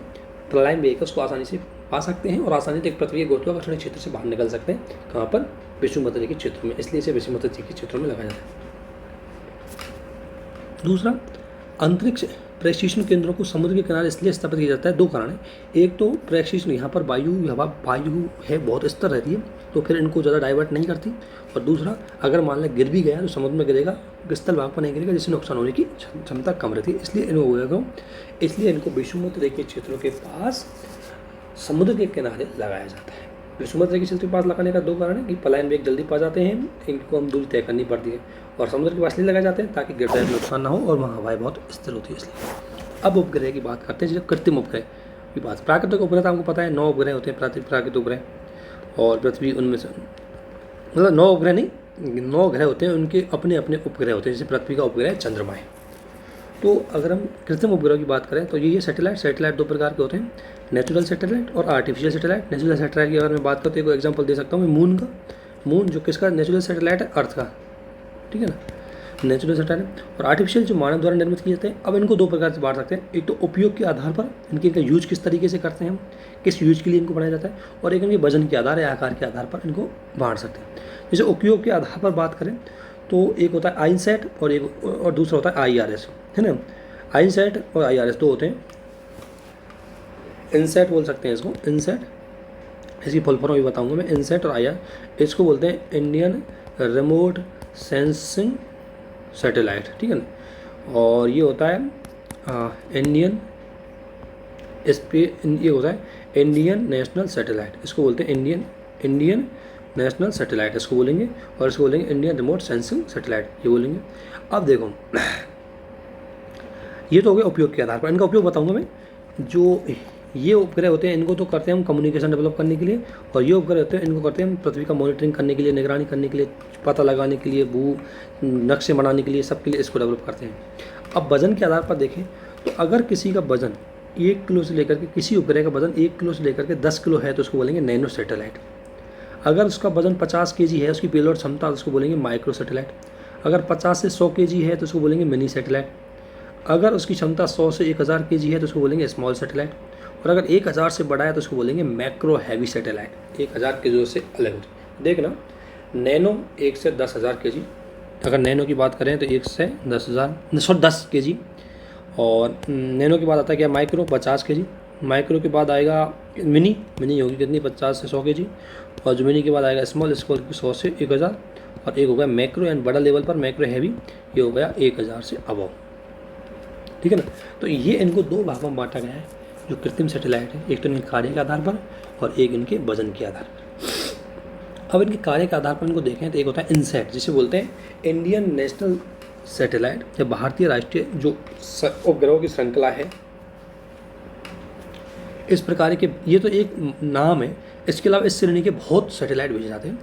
पलायन वेग उसको आसानी से पा सकते हैं और आसानी से एक पृथ्वी के गुरुत्वाकर्षण क्षेत्र से बाहर निकल सकते हैं। कहाँ पर? विषुमध्य के क्षेत्र में, इसलिए इसे विषुमध्य के क्षेत्रों में लगाया जाता है। दूसरा, अंतरिक्ष प्रेक्षेपण केंद्रों को समुद्र के किनारे इसलिए स्थापित किया जाता है, दो कारण है। एक तो प्रेक्षेपण यहाँ पर वायु है बहुत स्थिर रहती है, तो फिर इनको ज़्यादा डाइवर्ट नहीं करती, और दूसरा अगर मान लें गिर भी गया तो समुद्र में गिरेगा, स्थल भाग पर नहीं गिरेगा, जिससे नुकसान होने की क्षमता कम रहती है। इसलिए इनको विषुमध्य के क्षेत्रों के पास समुद्र के किनारे लगाया जाता है। विषुमध्य के क्षेत्र के पास लगाने का दो कारण है कि पलायन वेग जल्दी पा जाते हैं, इनको हम दूरी तय करनी पड़ती है, और समुद्र के पास नहीं लगाए जाते हैं ताकि गिरदार नुकसान ना हो और वहाँ हवाएं बहुत स्थिर होती है। इसलिए अब उपग्रह की बात करते हैं, जो कृत्रिम उपग्रह की बात। प्राकृतिक उपग्रह तो आपको पता है 9 उपग्रह होते हैं, प्राकृतिक उपग्रह, और पृथ्वी उनमें से मतलब 9 उपग्रह नहीं, 9 ग्रह होते हैं, उनके अपने अपने उपग्रह होते हैं, जैसे पृथ्वी का उपग्रह चंद्रमा है। तो अगर हम कृत्रिम उपग्रह की बात करें तो ये सैटेलाइट 2 प्रकार के होते हैं, नेचुरल सैटेलाइट और आर्टिफिशियल सैटेलाइट। नेचुरल सैटेलाइट की अगर मैं बात करते हैं, कोई एग्जांपल दे सकता हूँ मैं मून का। मून जो किसका नेचुरल सैटेलाइट है? अर्थ का, ठीक है ना, नेचुरल सैटेलाइट। और आर्टिफिशियल जो मानव द्वारा निर्मित किए जाते हैं। अब इनको 2 प्रकार से बांट सकते हैं, एक तो उपयोग के आधार पर, इनका यूज किस तरीके से करते हैं हम, किस यूज के लिए इनको बनाया जाता है, और एक इनके वजन के आधार या आकार के आधार पर इनको बांट सकते हैं। जैसे उपयोग के आधार पर बात करें तो एक होता है आइनसैट और दूसरा होता है IRS, है ना। आइनसैट और IRS 2 होते हैं। इनसैट बोल सकते हैं इसको, इनसैट, इसकी फुल फॉर्म भी बताऊंगा मैं। इनसैट और IR, इसको बोलते हैं इंडियन रिमोट सेंसिंग सैटेलाइट, ठीक है ना। और ये होता है ये होता है इंडियन नेशनल सैटेलाइट, इसको बोलते हैं इंडियन नेशनल सैटेलाइट इसको बोलेंगे, और इसको बोलेंगे इंडियन रिमोट सेंसिंग सैटेलाइट, ये बोलेंगे। अब देखो ये तो हो गया उपयोग के आधार पर, इनका उपयोग बताऊंगा मैं। जो ये उपग्रह होते हैं इनको तो करते हैं हम कम्युनिकेशन डेवलप करने के लिए, और ये उपग्रह होते हैं इनको करते हैं हम पृथ्वी का मॉनिटरिंग करने के लिए, निगरानी करने के लिए, पता लगाने के लिए, भू नक्शे बनाने के लिए, सब के लिए इसको डेवलप करते हैं। अब वजन के आधार पर देखें तो अगर किसी का वजन 1 किलो से लेकर के, किसी उपग्रह का वजन 1 किलो से लेकर के 10 किलो है तो उसको बोलेंगे नैनो सैटेलाइट। अगर उसका वजन 50 kg है, उसकी पेलोड क्षमता, तो उसको बोलेंगे माइक्रो सैटेलाइट। अगर 50 से 100 kg है तो उसको बोलेंगे मिनी सैटेलाइट। अगर उसकी क्षमता 100 से 1000 kg है तो उसको बोलेंगे स्मॉल सैटेलाइट। और अगर 1000 से बड़ा है तो उसको बोलेंगे मैक्रो हैवी सैटेलाइट। 1000 kg से अलग होती है। देखना, नैनो 1 से 10,000 kg, अगर नैनो की बात करें तो 1 से 10 kg। और नैनो के बाद आता है क्या? Micro 50 kg। माइक्रो के बाद आएगा मिनी होगी कितनी? 50 से 100 kg। और जो मिनी के बाद आएगा स्मॉल 100 से 1000। और एक हो गया मैक्रो एंड बड़ा लेवल पर मैक्रो हैवी, ये हो गया 1000 से अबव, ठीक है ना। तो ये इनको 2 भागों में बांटा गया है जो कृत्रिम सैटेलाइट है, एक तो इनके कार्य के आधार पर और एक इनके वजन के आधार पर। अब इनके कार्य के आधार पर इनको देखें तो एक होता है इनसैट, जिसे बोलते हैं इंडियन नेशनल सैटेलाइट, या भारतीय राष्ट्रीय जो उपग्रहों की श्रृंखला है। इस प्रकार के, ये तो एक नाम है, इसके अलावा इस श्रेणी के बहुत सैटेलाइट भेजे जाते हैं।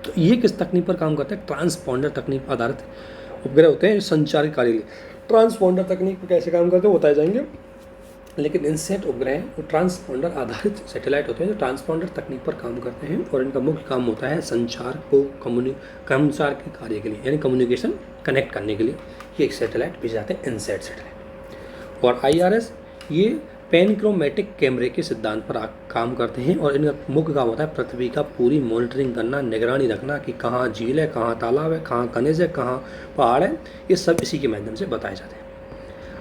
तो ये किस तकनीक पर काम करते हैं? ट्रांसपॉन्डर तकनीक आधारित उपग्रह होते हैं संचार कार्य के लिए। ट्रांसपॉन्डर तकनीक पर कैसे काम करते हैं वो बताए जाएंगे। लेकिन इनसैट उपग्रह वो ट्रांसपॉन्डर आधारित सैटेलाइट होते हैं जो ट्रांसपॉन्डर तकनीक पर काम करते हैं, और इनका मुख्य काम होता है संचार को संचार के कार्य के लिए, यानी कम्युनिकेशन कनेक्ट करने के लिए ये एक सैटेलाइट भेजे जाते हैं, इनसैट सैटेलाइट। और IRS ये पैनक्रोमेटिक कैमरे के सिद्धांत पर काम करते हैं, और इनका मुख्य काम होता है पृथ्वी का पूरी मॉनिटरिंग करना, निगरानी रखना कि कहाँ झील है, कहाँ तालाब है, कहाँ खनिज है, कहाँ पहाड़ है, ये सब इसी के माध्यम से बताए जाते हैं।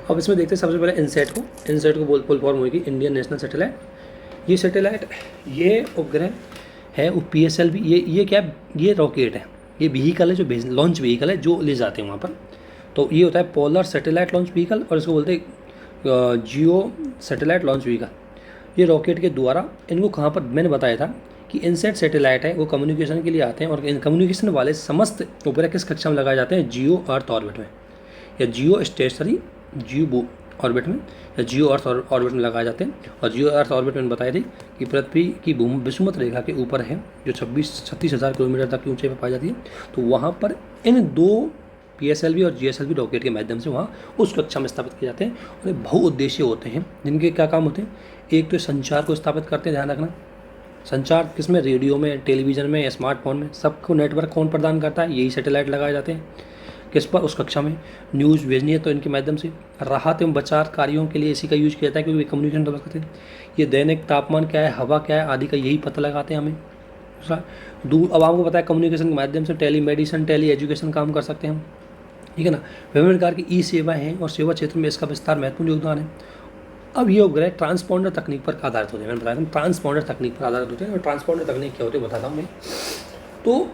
अब इसमें देखते हैं सबसे पहले इनसैट को फुल फॉर्म होगी इंडियन नेशनल सैटेलाइट। ये सैटेलाइट, ये उपग्रह है वो PSLV, ये क्या है? ये रॉकेट है, ये व्हीकल है जो लॉन्च व्हीकल है जो ले जाते हैं वहाँ पर। तो ये होता है पोलर सैटेलाइट लॉन्च व्हीकल, और इसको बोलते हैं जियो सैटेलाइट लॉन्च व्हीकल। ये रॉकेट के द्वारा, इनको कहाँ पर मैंने बताया था कि इनसैट सैटेलाइट है वो कम्युनिकेशन के लिए आते हैं, और इन कम्युनिकेशन वाले समस्त उपग्रह किस कक्षा में लगाए जाते हैं? जियो अर्थ ऑर्बिट में, या जियो स्टेशनरी ऑर्बिट में या जियो अर्थ ऑर्बिट में लगाए जाते हैं। और जियो अर्थ ऑर्बिट में बताया थी कि पृथ्वी की विषुवत रेखा के ऊपर है, जो 36,000 किलोमीटर तक की ऊंचाई पर पाई जाती है। तो वहाँ पर इन 2 PSLV और GSLV रॉकेट के माध्यम से वहाँ उस कक्षा में स्थापित किए जाते हैं। और ये बहुउद्देशीय होते हैं, जिनके क्या काम होते हैं, एक तो संचार को स्थापित करते हैं, ध्यान रखना। संचार किसमें, रेडियो में, टेलीविज़न में, स्मार्टफोन में, सबको नेटवर्क कौन प्रदान करता है, यही सैटेलाइट लगाए जाते हैं। किस पर, उस कक्षा में। न्यूज़ भेजनी है तो इनके माध्यम से। राहत एवं बचाव कार्यों के लिए इसी का यूज किया जाता है, क्योंकि कम्युनिकेशन डेवलप करते हैं। ये दैनिक तापमान क्या है, हवा क्या है आदि का यही पता लगाते हैं हमें। दूर, अब आपको पता है कम्युनिकेशन के माध्यम से टेली मेडिसिन, टेली एजुकेशन काम कर सकते हैं हम, ठीक है ना। विभिन्न प्रकार की सेवाएँ हैं और सेवा क्षेत्र में इसका विस्तार महत्वपूर्ण योगदान है। अब ये उपग्रह ट्रांसपॉन्डर तकनीक पर आधारित होते हैं। मैंने बताया था ट्रांसपॉन्डर तकनीक पर आधारित होते हैं। और ट्रांसपॉन्डर तकनीक क्या होती है बताता हूँ मैं। तो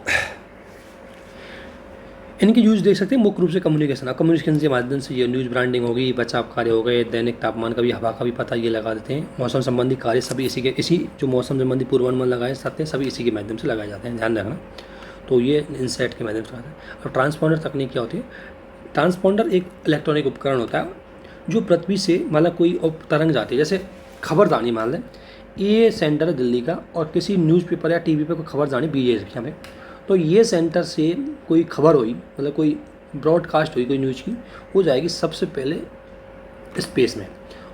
इनके यूज देख सकते हैं मुख्य रूप से कम्युनिकेशन के माध्यम से। ये न्यूज़ ब्रांडिंग हो गई, बचाव कार्य हो गए, दैनिक तापमान का भी, हवा का भी पता ये लगा देते हैं। मौसम संबंधी कार्य सभी इसी जो मौसम संबंधी पूर्वानुमान लगाए जाते हैं, सभी इसी के माध्यम से लगाए जाते हैं, ध्यान रखना। तो ये इनसेट के माध्यम से लगाते हैं। और ट्रांसपॉन्डर तकनीक क्या होती है, ट्रांसपॉन्डर एक इलेक्ट्रॉनिक उपकरण होता है जो पृथ्वी से मतलब कोई तरंग जाती है, जैसे खबरदानी मान लें, ये सेंटर है दिल्ली का और किसी न्यूज़पेपर या टीवी पे कोई खबरदानी बीजे यहाँ पे, तो ये सेंटर से कोई खबर हुई, मतलब कोई ब्रॉडकास्ट हुई कोई न्यूज़ की, वो जाएगी सबसे पहले स्पेस में।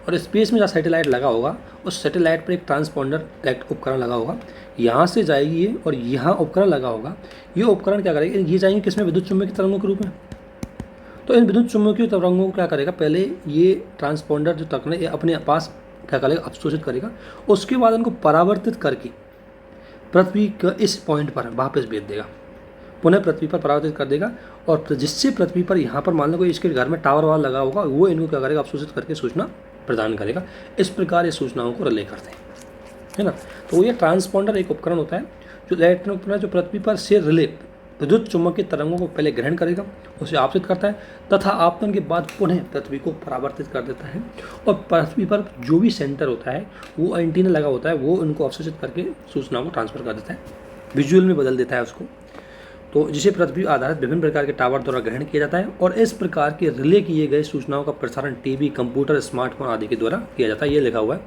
और स्पेस में जहाँ सैटेलाइट लगा होगा, उस सैटेलाइट पर एक ट्रांसपॉन्डर उपकरण लगा होगा, यहाँ से जाएगी ये, और यहाँ उपकरण लगा होगा। ये उपकरण क्या करेगा, ये जाएंगे किसमें, विद्युत चुम्बकीय तरंगों के रूप में। तो इन विद्युत चुम्बकीय तरंगों को क्या करेगा, पहले ये ट्रांसपॉन्डर जो तरंग है ये अपने पास क्या करेगा, अवशोषित करेगा। उसके बाद इनको परावर्तित करके पृथ्वी के इस पॉइंट पर वापस भेज देगा, पुनः पृथ्वी पर परावर्तित कर देगा। और जिससे पृथ्वी पर यहाँ पर मान लो कोई इसके घर में टावर वावर लगा होगा, वो इनको क्या करेगा, अवशोषित करके सूचना प्रदान करेगा। इस प्रकार ये सूचनाओं को रिले करते हैं, है ना। तो ये ट्रांसपॉन्डर एक उपकरण होता है जो इलेक्ट्रॉनिक उपकरण जो पृथ्वी पर से रिले विद्युत चुम्बकीय तरंगों को पहले ग्रहण करेगा, उसे आपतित करता है तथा आपतन के बाद पुनः पृथ्वी को परावर्तित कर देता है। और पृथ्वी पर जो भी सेंटर होता है, वो एंटीना लगा होता है, वो उनको अवशोषित करके सूचनाओं को ट्रांसफर कर देता है, विजुअल में बदल देता है उसको। तो जिसे पृथ्वी आधारित विभिन्न प्रकार के टावर द्वारा ग्रहण किया जाता है। और इस प्रकार के रिले किए गए सूचनाओं का प्रसारण टीवी, कंप्यूटर, स्मार्टफोन आदि के द्वारा किया जाता है। ये लिखा हुआ है,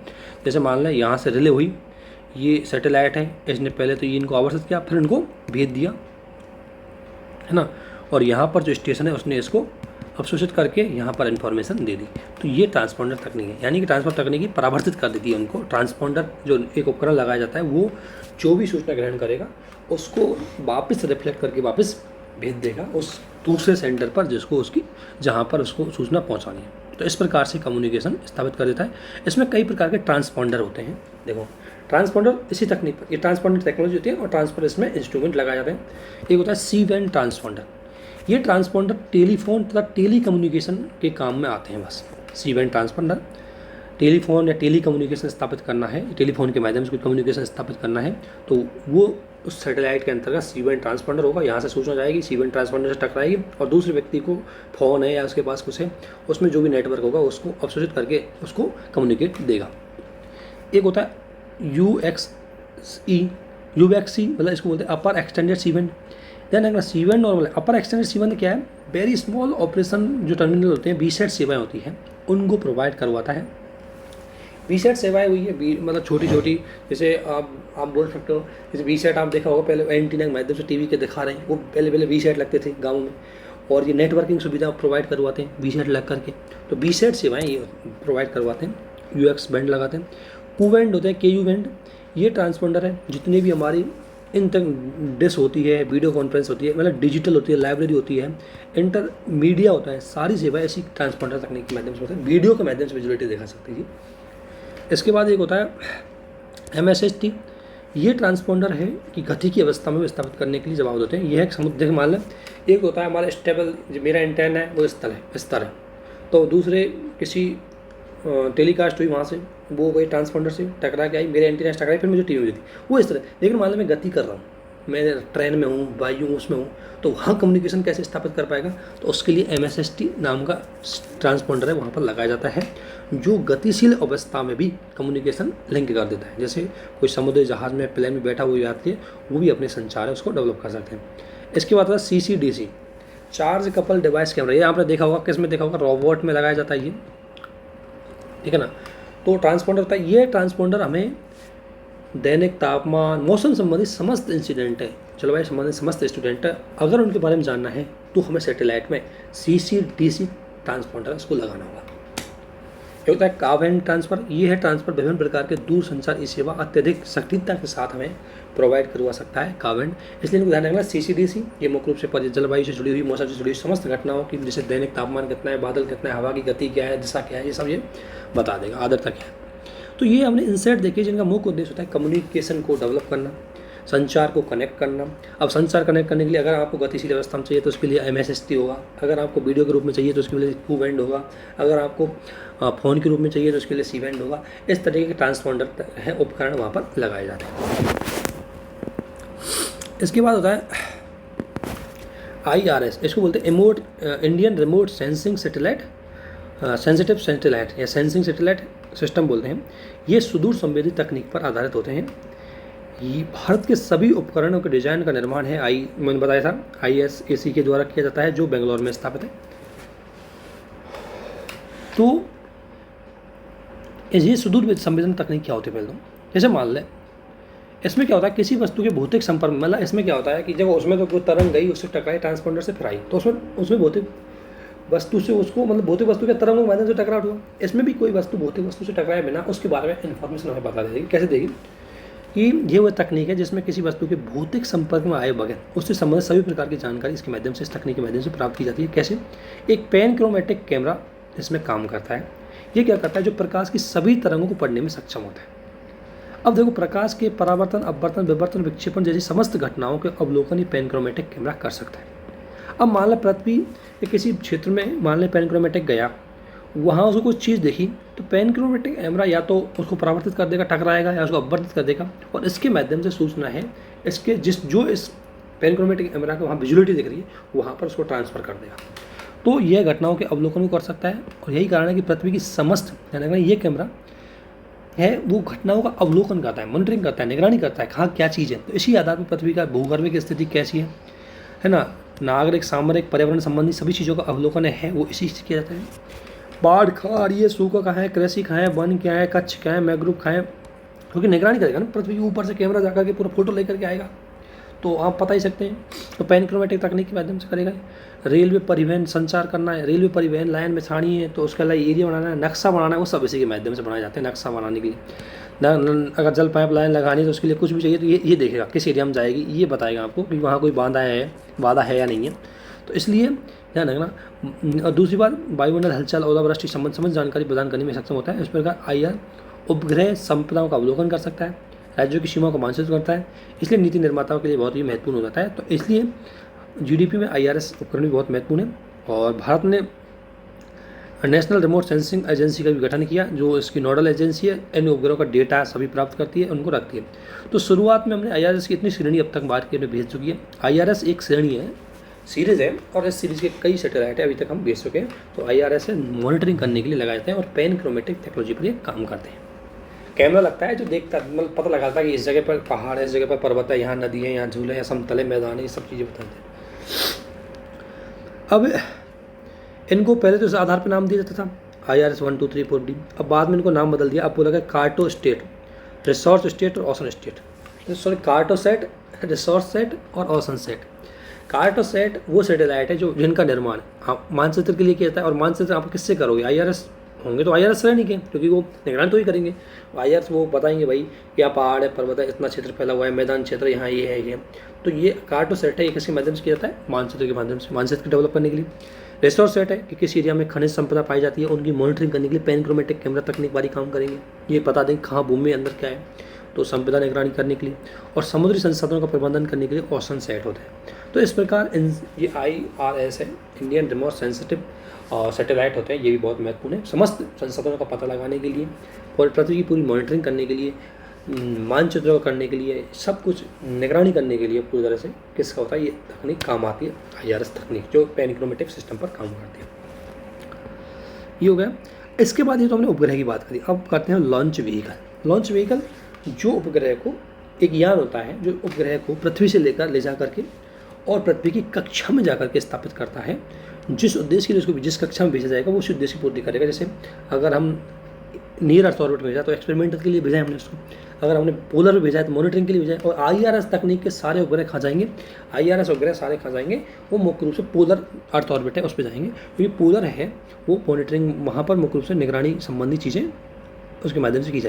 जैसे मान लें यहाँ से रिले हुई, ये सैटेलाइट है, इसने पहले तो ये इनको आवर्षित किया, फिर इनको भेज दिया, है ना। और यहाँ पर जो स्टेशन है उसने इसको अवशोषित करके यहाँ पर इन्फॉर्मेशन दे दी। तो ये ट्रांसपॉन्डर तकनीक है, यानी कि ट्रांसपॉन्डर तकनीक परावर्तित कर देती है उनको। ट्रांसपॉन्डर जो एक उपकरण लगाया जाता है, वो जो भी सूचना ग्रहण करेगा उसको वापस रिफ्लेक्ट करके वापस भेज देगा उस दूसरे सेंटर पर जिसको उसकी जहाँ पर उसको सूचना पहुँचानी है। तो इस प्रकार से कम्युनिकेशन स्थापित कर देता है। इसमें कई प्रकार के ट्रांसपॉन्डर होते हैं। देखो ट्रांसपॉन्डर इसी तकनीक पर, ये ट्रांसपॉन्डर टेक्नोलॉजी होती है। और ट्रांसपॉन्डर इसमें इंस्ट्रूमेंट लगाए जाते हैं। एक होता है सी बैंड ट्रांसपॉन्डर। ये ट्रांसपॉन्डर टेलीफोन तथा टेली कम्युनिकेशन के काम में आते हैं। बस सी बैंड ट्रांसपॉन्डर टेलीफोन या टेली कम्युनिकेशन स्थापित करना है, टेलीफोन के माध्यम से कोई कम्युनिकेशन स्थापित करना है, तो वो उस सैटेलाइट के अंतर्गत सी बैंड ट्रांसपॉन्डर होगा। यहाँ से सूचना जाएगी, सी बैंड ट्रांसपॉन्डर से टकराएगी और दूसरे व्यक्ति को फ़ोन है या उसके पास कुछ है, उसमें जो भी नेटवर्क होगा उसको अवशोषित करके उसको कम्युनिकेट देगा। एक होता है यूएक्सी, मतलब इसको बोलते हैं अपर एक्सटेंडेड सी बैंड। ध्यान रखना, सी बैंड नॉर्मल है। अपर एक्सटेंडेड सी बैंड क्या है, वेरी स्मॉल ऑपरेशन जो टर्मिनल होते हैं, वीसेट सेवाएं होती हैं, उनको प्रोवाइड करवाता है। वीसेट सेवाएं हुई है मतलब छोटी छोटी, जैसे आप बोल सकते हो, जैसे वीसेट आप देखा होगा पहले एंटीना के माध्यम से टीवी के दिखा रहे हैं, वो पहले वीसेट लगते थे गाँव में, और ये नेटवर्किंग सुविधा प्रोवाइड करवाते हैं वीसेट लग करके। तो वीसेट सेवाएं ये प्रोवाइड करवाते हैं, यूएक्स बैंड लगाते हैं। कू बैंड होते हैं, केयू बैंड, ये ट्रांसपॉन्डर है। जितनी भी हमारी इन तक डिश होती है, वीडियो कॉन्फ्रेंस होती है, मतलब डिजिटल होती है, लाइब्रेरी होती है, इंटर मीडिया होता है, सारी सेवाएं ऐसी ट्रांसपॉन्डर तकनीक के माध्यम से होता है। वीडियो के माध्यम से विजुअलिटी देखा सकती है। इसके बाद एक होता है MSST। ये ट्रांसपॉन्डर है कि गति की अवस्था में स्थापित करने के लिए जवाब देते हैं। यह एक समुद्र मान लें, एक होता है हमारा स्टेबल, जो मेरा एंटेन है वो इस तरह है, तो दूसरे किसी टेलीकास्ट हुई वहाँ से, वो वही ट्रांसपॉन्डर से टकरा के आई, मेरे एंटीना से टकराई, फिर मुझे टीवी में दी, वो इस तरह। लेकिन मान लो मैं गति कर रहा हूँ, मैं ट्रेन में हूँ, वायु उसमें हूँ, तो वहाँ कम्युनिकेशन कैसे स्थापित कर पाएगा, तो उसके लिए MSST नाम का ट्रांसपॉन्डर है, वहाँ पर लगाया जाता है, जो गतिशील अवस्था में भी कम्युनिकेशन लिंक कर देता है। जैसे कोई समुद्री जहाज़ में, प्लेन में बैठा हुआ यात्री है, वो भी अपने संचार है उसको डेवलप कर सकते हैं। इसके बाद CCDC, charge couple device camera. ये आपने देखा होगा, किस में देखा होगा, रोबोट में लगाया जाता है ये, ठीक है ना। तो ट्रांसपोंडर होता है, ये ट्रांसपोंडर हमें दैनिक तापमान, मौसम संबंधी समस्त इंसिडेंट है, जलवायु संबंधी समस्त स्टूडेंट है, अगर उनके बारे में जानना है तो हमें सैटेलाइट में CCDC ट्रांसपोंडर इसको लगाना होगा। ये होता है कावेंट ट्रांसफर, ये है ट्रांसफर विभिन्न प्रकार के दूर संचार सेवा अत्यधिक सटीकता के साथ हमें प्रोवाइड करवा सकता है कावेंट। इसलिए इनको ध्यान रखना, CCDC ये मुख्य रूप से जलवायु से जुड़ी हुई, मौसम से जुड़ी हुई समस्त घटनाओं की, जैसे दैनिक तापमान कितना है, बादल कितना है, हवा की गति क्या है, दिशा क्या है, ये सब ये बता देगा, आर्द्रता क्या है। तो ये हमने इनसेट देखे जिनका मुख्य उद्देश्य होता है कम्युनिकेशन को डेवलप करना, संचार को कनेक्ट करना। अब संचार कनेक्ट करने के लिए अगर आपको गतिशील अवस्था में चाहिए तो उसके लिए MSST होगा, अगर आपको वीडियो के रूप में चाहिए तो उसके लिए Q बैंड होगा, अगर आपको फ़ोन के रूप में चाहिए तो उसके लिए C बैंड होगा। इस तरीके के ट्रांसपोंडर हैं, उपकरण वहाँ पर लगाए जाते हैं। इसके बाद होता है IRS, इसको बोलते हैं Indian remote sensing satellite, sensitive satellite या सेंसिंग सैटेलाइट सिस्टम बोलते हैं। ये सुदूर संवेदी तकनीक पर आधारित होते हैं। ये भारत के सभी उपकरणों के डिजाइन का निर्माण है मैंने बताया था ISAC के द्वारा किया जाता है, जो बेंगलोर में स्थापित है। तो ये सुदूर संवेदन तकनीक क्या होती है, पहले तो जैसे मान लें इसमें क्या होता है, किसी वस्तु के भौतिक संपर्क, मतलब इसमें क्या होता है कि जब उसमें तो कोई तरंग गई, उससे टकराई ट्रांसपोंडर से, फिर आई, तो उसमें भौतिक वस्तु से उसको, मतलब भौतिक वस्तु के तरंग के माध्यम से टकराव हुआ। इसमें भी कोई वस्तु भौतिक वस्तु से टकराए बिना उसके बारे में इन्फॉर्मेशन हमें बता देगी। कैसे देगी कि ये वह तकनीक है जिसमें किसी वस्तु के भौतिक संपर्क में आए बगैर उससे संबंधित सभी प्रकार की जानकारी इसके माध्यम से, इस तकनीक के माध्यम से प्राप्त की जाती है। कैसे? एक पैनक्रोमेटिक कैमरा इसमें काम करता है। ये क्या करता है, जो प्रकाश की सभी तरंगों को पढ़ने में सक्षम होता है। अब देखो, प्रकाश के परावर्तन, अपवर्तन, विवर्तन, विक्षेपण जैसी समस्त घटनाओं के अवलोकन ये पैनक्रोमेटिक कैमरा कर सकता है। अब मान लें पृथ्वी या किसी क्षेत्र में मान लें पैनक्रोमेटिक गया, वहाँ उसको कुछ चीज़ देखी, तो पैनक्रोमेटिक कैमरा या तो उसको परावर्तित कर देगा, टकराएगा, या उसको अपवर्तित कर देगा, और इसके माध्यम से सूचना है इसके जो इस पैनक्रोमेटिक कैमरा को वहाँ विजुअलिटी दिख रही है वहाँ पर उसको ट्रांसफ़र कर देगा। तो यह घटनाओं के अवलोकन भी कर सकता है, और यही कारण है कि पृथ्वी की समस्त, यानी ये कैमरा है वो घटनाओं का अवलोकन करता है, मॉनिटरिंग करता है, निगरानी करता है कहाँ क्या चीज़ है। तो इसी आधार पर पृथ्वी का भूगर्भ स्थिति कैसी है ना, नागरिक, सामरिक, पर्यावरण संबंधी सभी चीज़ों का अवलोकन है वो इसी से किया जाता है। बाढ़ कहाँ आ रही है, सूखा कहाँ है, कृषि कहाँ है, वन क्या है, कच्छ क्या है, मैंग्रोव कहाँ है, क्योंकि निगरानी करेगा ना पृथ्वी के ऊपर से कैमरा जाकर के पूरा फोटो लेकर के आएगा, तो आप पता ही सकते हैं। तो पैनक्रोमेटिक तकनीक के माध्यम से करेगा। रेलवे परिवहन संचार करना है, रेलवे परिवहन लाइन में छानी है तो उसके लिए एरिया बनाना है, नक्शा बनाना है, वो सब इसी के माध्यम से बनाए जाते हैं। नक्शा बनाने के लिए अगर जल पाइप लाइन लगानी है तो उसके लिए कुछ भी चाहिए तो ये देखेगा किस एरिया में जाएगी, ये बताएगा आपको कि वहाँ कोई वादा है या नहीं है। तो इसलिए ध्यान रखना। और दूसरी बात, वायुमंडल हलचल, ओलावृष्टि संबंध जानकारी प्रदान करने में सक्षम होता है। इस प्रकार IR उपग्रह संपदाओं का अवलोकन कर सकता है, राज्यों की सीमाओं को मानचित्र करता है, इसलिए नीति निर्माताओं के लिए बहुत ही महत्वपूर्ण हो जाता है। तो इसलिए GDP में IRS उपकरण भी बहुत महत्वपूर्ण है। और भारत ने नेशनल रिमोट सेंसिंग एजेंसी का भी गठन किया, जो इसकी नोडल एजेंसी है, इन उपग्रहों का डेटा सभी प्राप्त करती है, उनको रखती है। तो शुरुआत में हमने IRS की इतनी श्रेणी अब तक बात की भेज चुकी है। IRS एक श्रेणी है, सीरीज़ है, और इस सीरीज़ के कई सैटेलाइट है अभी तक हम भेज चुके हैं। तो IRS है मॉनिटरिंग करने के लिए लगाए जाते हैं और पैनक्रोमेटिक टेक्नोलॉजी पर ये काम करते हैं। कैमरा लगता है जो देखता, मतलब पता लगाता है कि इस जगह पर पहाड़ है, इस जगह पर पर्वत है, यहाँ नदी है, यहाँ झूले, यहाँ समतले मैदान है, ये सब चीज़ें बताते हैं। अब इनको पहले तो इस आधार पर नाम दिया जाता था IRS 1 2 3 4 D, अब बाद में इनको नाम बदल दिया, अब बोला गया कार्टो स्टेट, रिसोर्स स्टेट और ocean state. Sorry, Cartosat, resource set और ओशन सेट। कार्टोसेट वो सैटेलाइट है जो जिनका निर्माण मानचित्र के लिए किया जाता है, और मानचित्र आप किससे करोगे, IRS होंगे तो IRS श्रेणी के, क्योंकि वो निगरानी तो ही करेंगे। IRS वो बताएंगे भाई क्या पहाड़ है, पर्वत है, इतना क्षेत्र फैला हुआ है, मैदान क्षेत्र यहाँ ये है, ये। तो ये कार्टोसेट है, ये किसके माध्यम से किया जाता है, मानचित्र के माध्यम से, मानचित्र डेवलप करने के लिए। रिसोर्स सेट है कि किस एरिया में खनिज संपदा पाई जाती है, उनकी मॉनिटरिंग करने के लिए पैनक्रोमेटिक कैमरा तकनीक वाली काम करेंगे, ये बता देंगे कहाँ भूमि अंदर क्या है, तो संपदा निगरानी करने के लिए। और समुद्री संसाधनों का प्रबंधन करने के लिए ओशन सेट होता है। तो इस प्रकार ये IRS है, इंडियन रिमोट सेंसिटिव सैटेलाइट होते हैं, ये भी बहुत महत्वपूर्ण है समस्त संसाधनों का पता लगाने के लिए, और पृथ्वी की पूरी मॉनिटरिंग करने के लिए, मानचित्रों करने के लिए, सब कुछ निगरानी करने के लिए पूरी तरह से किसका होता है, ये तकनीक काम आती है, IRS तकनीक, जो पैनक्रोमेटिक सिस्टम पर काम करती है। ये हो गया। इसके बाद ये तो हमने उपग्रह की बात करी, अब करते हैं लॉन्च व्हीकल। लॉन्च व्हीकल जो उपग्रह को, एक यान होता है जो उपग्रह को पृथ्वी से ले जा करके और पृथ्वी की कक्षा में जाकर के स्थापित करता है, जिस उद्देश्य के लिए उसको जिस कक्षा में भेजा जाएगा वो उस उद्देश्य की पूर्ति करेगा। जैसे अगर हम नियर अर्थ ऑर्बिट भेजा तो एक्सपेरिमेंटल के लिए भेजा है हमने उसको, अगर हमने पोलर में भेजा है तो मॉनिटरिंग के लिए भेजा है। और IRS तकनीक के सारे उपग्रह खा जाएंगे, IRS उपग्रह सारे खा जाएंगे, वो मुख्य रूप से पोलर अर्थ ऑर्बिट है उस पर जाएंगे, क्योंकि पोलर है वो मॉनिटरिंग वहाँ पर मुख्य रूप से निगरानी संबंधी चीज़ें उसके माध्यम से की जाए।